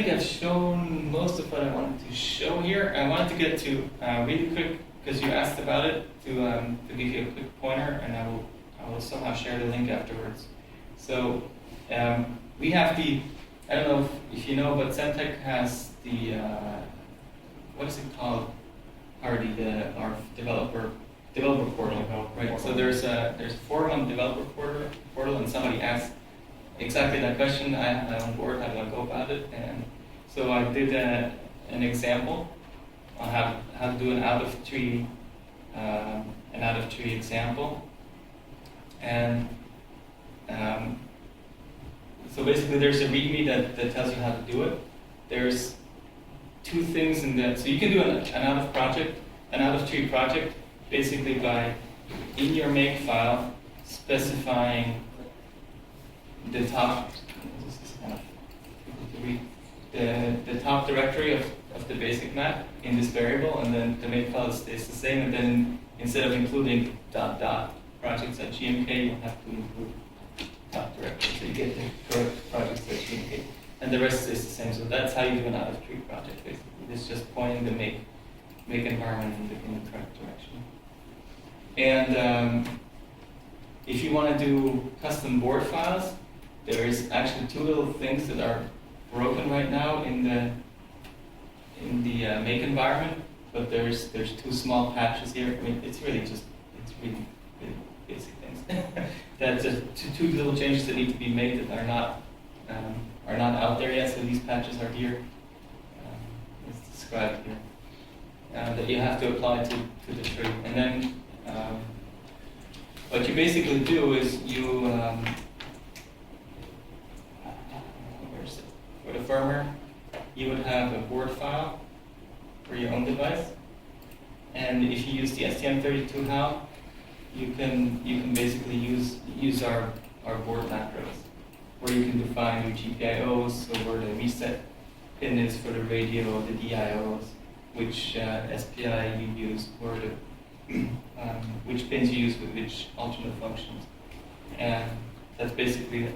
think I've shown most of what I wanted to show here. I wanted to get to really quick, because you asked about it, to give you a quick pointer, and I will somehow share the link afterwards. So we have the, I don't know if you know, but Semtech has the, what is it called? Already our developer portal, right? So there's a forum on developer portal, and somebody asked exactly that question. I have my own board. How do I go about it? And so I did an example on how to do an out of tree example, and so basically there's a README that tells you how to do it. There's two things in that. So you can do an out of tree project, basically by in your make file specifying the top. This is kind of the top directory of the basic map in this variable, and then the make file stays the same. And then instead of including .projects.gmk, you have to include top directory, so you get the correct projects.gmk, and the rest is the same. So that's how you do an out of tree project. Basically, it's just pointing the make environment in the correct direction. And if you want to do custom board files, there's actually two little things that are broken right now in the make environment, but there's two small patches here. I mean, it's really basic things. That's just two little changes that need to be made that are not out there yet. So these patches are here. It's described here. That you have to apply to the tree, and then what you basically do is you for the firmware, you would have a board file for your own device, and if you use the STM32 HAL, you can basically use our board macros, where you can define your GPIOs, so where the reset pin is for the radio, the DIOs, which SPI you use, or which pins you use with which alternate functions, and that's basically